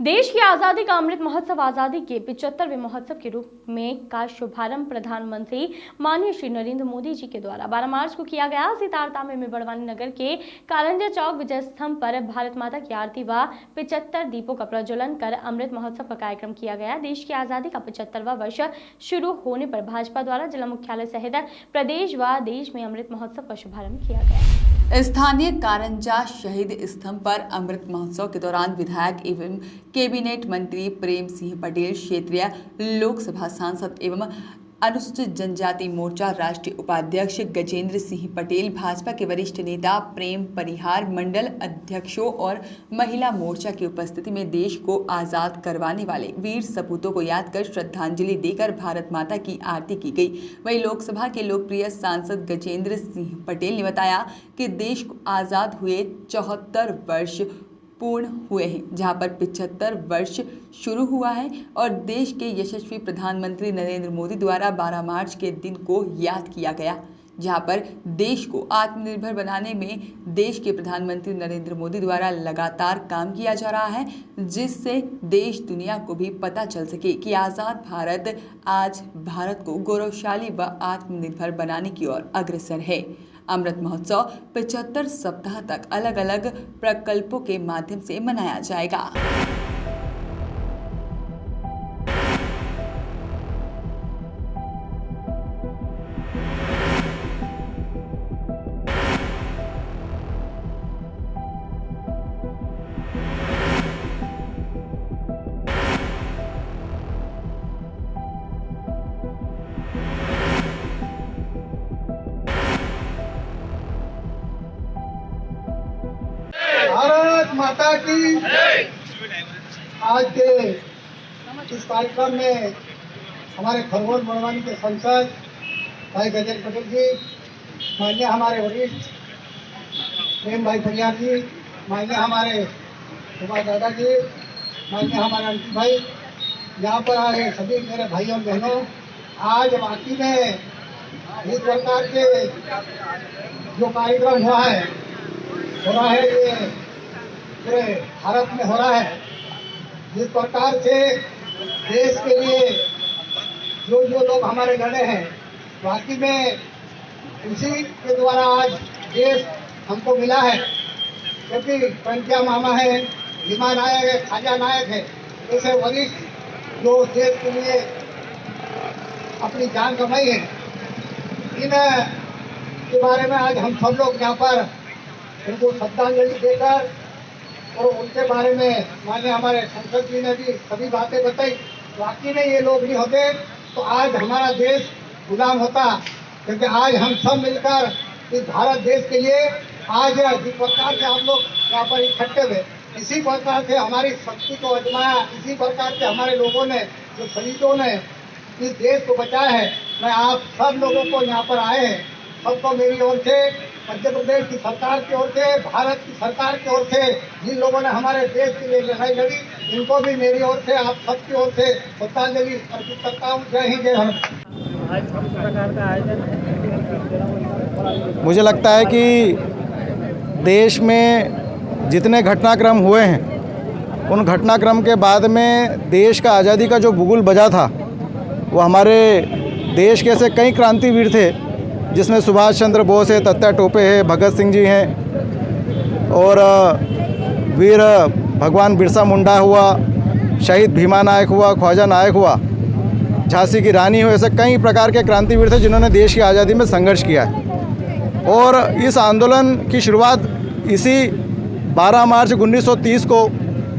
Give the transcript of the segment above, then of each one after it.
देश की आज़ादी का अमृत महोत्सव आज़ादी के 75वें महोत्सव के रूप में का शुभारंभ प्रधानमंत्री माननीय श्री नरेंद्र मोदी जी के द्वारा 12 मार्च को किया गया। सीतारतामे में बड़वानी नगर के कारंजा चौक विजय स्तंभ पर भारत माता की आरती व 75 दीपों का प्रज्वलन कर अमृत महोत्सव का कार्यक्रम किया गया। देश की आज़ादी का 75वां वर्ष शुरू होने पर भाजपा द्वारा जिला मुख्यालय सहित प्रदेश व देश में अमृत महोत्सव का शुभारंभ किया गया। स्थानीय कारंजा शहीद स्तंभ पर अमृत महोत्सव के दौरान विधायक एवं कैबिनेट मंत्री प्रेम सिंह पटेल, क्षेत्रीय लोकसभा सांसद एवं अनुसूचित जनजाति मोर्चा राष्ट्रीय उपाध्यक्ष गजेंद्र सिंह पटेल, भाजपा के वरिष्ठ नेता प्रेम परिहार, मंडल अध्यक्षों और महिला मोर्चा की उपस्थिति में देश को आज़ाद करवाने वाले वीर सपूतों को याद कर श्रद्धांजलि देकर भारत माता की आरती की गई। वहीं लोकसभा के लोकप्रिय सांसद गजेंद्र सिंह पटेल ने बताया कि देश को आज़ाद हुए 74 वर्ष पूर्ण हुए हैं, जहां पर 75 वर्ष शुरू हुआ है और देश के यशस्वी प्रधानमंत्री नरेंद्र मोदी द्वारा 12 मार्च के दिन को याद किया गया, जहां पर देश को आत्मनिर्भर बनाने में देश के प्रधानमंत्री नरेंद्र मोदी द्वारा लगातार काम किया जा रहा है, जिससे देश दुनिया को भी पता चल सके कि आज़ाद भारत आज भारत को गौरवशाली व आत्मनिर्भर बनाने की ओर अग्रसर है। अमृत महोत्सव 75 सप्ताह तक अलग अलग प्रकल्पों के माध्यम से मनाया जाएगा। भारत माता की आज के इस कार्यक्रम में हमारे खरगोन बड़वानी के सांसद भाई गजेंद्र पटेल जी, माननीय हमारे वरिष्ठ प्रेम भाई परिहार जी, माननीय हमारे कुमार दादा जी, माननीय हमारे अंकित भाई, यहाँ पर आए सभी मेरे भाइयों बहनों, आज वाकई में इस प्रकार के जो कार्यक्रम हो रहा है ये पूरे भारत में हो रहा है। जिस प्रकार से देश के लिए जो लोग हमारे लड़े हैं, वाकई में उसी के द्वारा आज देश हमको मिला है, क्योंकि पंचा मामा है, भीमा नायक है, खाजा नायक है, ऐसे वरिष्ठ जो देश के लिए अपनी जान गंवाई है, इन के बारे में आज हम सब लोग यहाँ पर उनको श्रद्धांजलि देकर और उनके बारे में माने हमारे संसद जी ने भी सभी बातें बताई। वाकई में ये लोग नहीं होते तो आज हमारा देश गुलाम होता, क्योंकि आज हम सब मिलकर इस भारत देश के लिए आज जिस प्रकार से आप लोग यहाँ पर इकट्ठे हुए, इसी प्रकार से हमारी शक्ति को आजमाया, इसी प्रकार से हमारे लोगों ने जो शहीदों ने इस देश को बचाया है। मैं आप सब लोगों को यहाँ पर आए हैं, सबको मेरी ओर से, मध्य प्रदेश की सरकार की ओर से, भारत की सरकार की ओर से, जिन लोगों ने हमारे देश के लिए लड़ाई लड़ी, इनको भी मेरी ओर से, आप सबकी ओर से श्रद्धांजलि अर्पित करता हूँ। जय हिंद, जय भारत। मुझे लगता है कि देश में जितने घटनाक्रम हुए हैं, उन घटनाक्रम के बाद में देश का आज़ादी का जो बुगुल बजा था, वो हमारे देश के ऐसे कई क्रांतिवीर थे, जिसमें सुभाष चंद्र बोस है, तत्या टोपे है, भगत सिंह जी हैं, और वीर भगवान बिरसा मुंडा हुआ, शहीद भीमा नायक हुआ, ख्वाजा नायक हुआ, झांसी की रानी हो, ऐसे कई प्रकार के क्रांतिवीर थे जिन्होंने देश की आज़ादी में संघर्ष किया है। और इस आंदोलन की शुरुआत इसी 12 मार्च 1930 को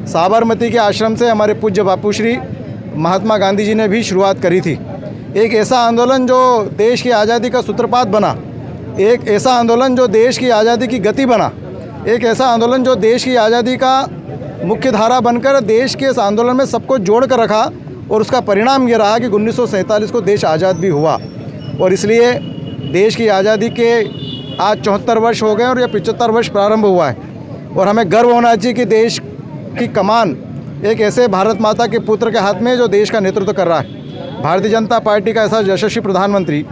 साबरमती के आश्रम से हमारे पूज्य बापू श्री महात्मा गांधी जी ने भी शुरुआत करी थी। एक ऐसा आंदोलन जो देश की आज़ादी का सूत्रपात बना, एक ऐसा आंदोलन जो देश की आज़ादी की गति बना, एक ऐसा आंदोलन जो देश की आज़ादी का मुख्य धारा बनकर देश के इस आंदोलन में सबको जोड़ कर रखा, और उसका परिणाम ये रहा कि 1947 को देश आज़ाद भी हुआ। और इसलिए देश की आज़ादी के आज 74 वर्ष हो गए और ये 75 वर्ष प्रारंभ हुआ है, और हमें गर्व होना चाहिए कि देश की कमान एक ऐसे भारत माता के पुत्र के हाथ में जो देश का नेतृत्व कर रहा है। भारतीय जनता पार्टी का ऐसा यशस्वी प्रधानमंत्री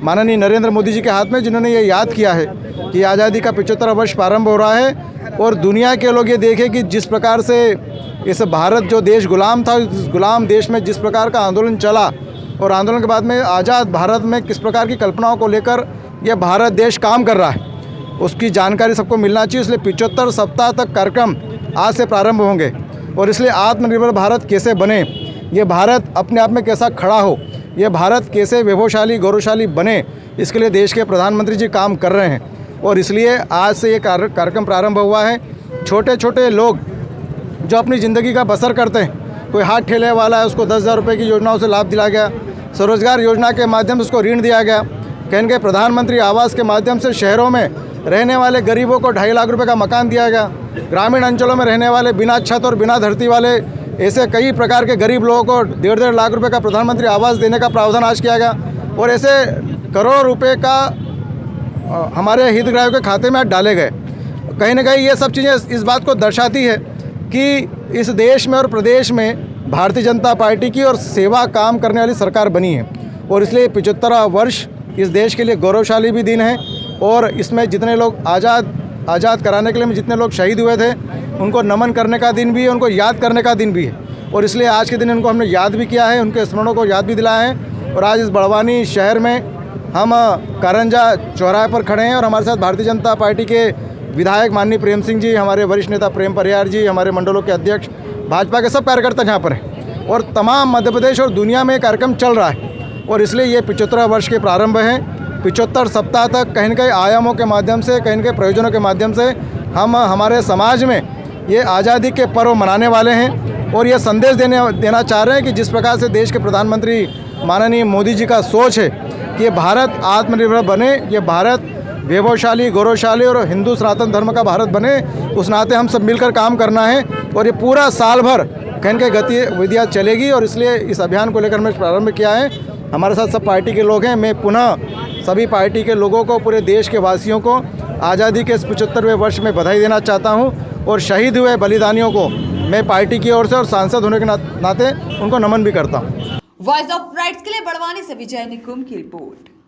माननीय नरेंद्र मोदी जी के हाथ में, जिन्होंने ये याद किया है कि आज़ादी का 75वां वर्ष प्रारंभ हो रहा है और दुनिया के लोग ये देखें कि जिस प्रकार से इस भारत जो देश गुलाम था, इस गुलाम देश में जिस प्रकार का आंदोलन चला और आंदोलन के बाद में आज़ाद भारत में किस प्रकार की कल्पनाओं को लेकर यह भारत देश काम कर रहा है, उसकी जानकारी सबको मिलना चाहिए। इसलिए 75 सप्ताह तक कार्यक्रम आज से प्रारंभ होंगे और इसलिए आत्मनिर्भर भारत कैसे बने, ये भारत अपने आप में कैसा खड़ा हो, ये भारत कैसे वैभवशाली गौरवशाली बने, इसके लिए देश के प्रधानमंत्री जी काम कर रहे हैं। और इसलिए आज से ये कार्यक्रम प्रारंभ हुआ है। छोटे छोटे लोग जो अपनी ज़िंदगी का बसर करते हैं, कोई हाथ ठेले वाला है, उसको 10,000 रुपये की योजनाओं से लाभ दिया गया, स्वरोजगार योजना के माध्यम से उसको ऋण दिया गया, कहीं के प्रधानमंत्री आवास के माध्यम से शहरों में रहने वाले गरीबों को 2.5 लाख रुपए का मकान दिया गया, ग्रामीण अंचलों में रहने वाले बिना छत और बिना धरती वाले ऐसे कई प्रकार के गरीब लोगों को 1.5 लाख रुपए का प्रधानमंत्री आवास देने का प्रावधान आज किया गया और ऐसे करोड़ों रुपए का हमारे हितग्राहियों के खाते में आज डाले गए। कहीं ना कहीं ये सब चीज़ें इस बात को दर्शाती है कि इस देश में और प्रदेश में भारतीय जनता पार्टी की और सेवा काम करने वाली सरकार बनी है और इसलिए 75वां वर्ष इस देश के लिए गौरवशाली भी दिन है और इसमें जितने लोग आज़ाद कराने के लिए जितने लोग शहीद हुए थे उनको नमन करने का दिन भी है, उनको याद करने का दिन भी है और इसलिए आज के दिन उनको हमने याद भी किया है, उनके स्मरणों को याद भी दिलाया है। और आज इस बड़वानी शहर में हम कारंजा चौराहे पर खड़े हैं और हमारे साथ भारतीय जनता पार्टी के विधायक माननीय प्रेम सिंह जी, हमारे वरिष्ठ नेता प्रेम परियार जी, हमारे मंडलों के अध्यक्ष, भाजपा के सब कार्यकर्ता यहाँ पर हैं और तमाम मध्य प्रदेश और दुनिया में कार्यक्रम चल रहा है और इसलिए ये 75वां वर्ष के प्रारंभ हैं। 75 सप्ताह तक कहीं न कहीं आयामों के माध्यम से, कहीं न कहीं प्रयोजनों के माध्यम से हम हमारे समाज में ये आज़ादी के पर्व मनाने वाले हैं और ये संदेश देना चाह रहे हैं कि जिस प्रकार से देश के प्रधानमंत्री माननीय मोदी जी का सोच है कि ये भारत आत्मनिर्भर बने, ये भारत वैभवशाली गौरवशाली और हिंदू सनातन धर्म का भारत बने, उस नाते हम सब मिलकर काम करना है और ये पूरा साल भर कहीं के गतिविधियाँ चलेगी और इसलिए इस अभियान को लेकर हमने प्रारंभ किया है। हमारे साथ सब पार्टी के लोग हैं। मैं पुनः सभी पार्टी के लोगों को, पूरे देश के वासियों को आज़ादी के इस 75वें वर्ष में बधाई देना चाहता हूं और शहीद हुए बलिदानियों को मैं पार्टी की ओर से और सांसद होने के नाते उनको नमन भी करता हूं। वॉइस ऑफ राइट्स के लिए बड़वानी से विजय निकुम की रिपोर्ट।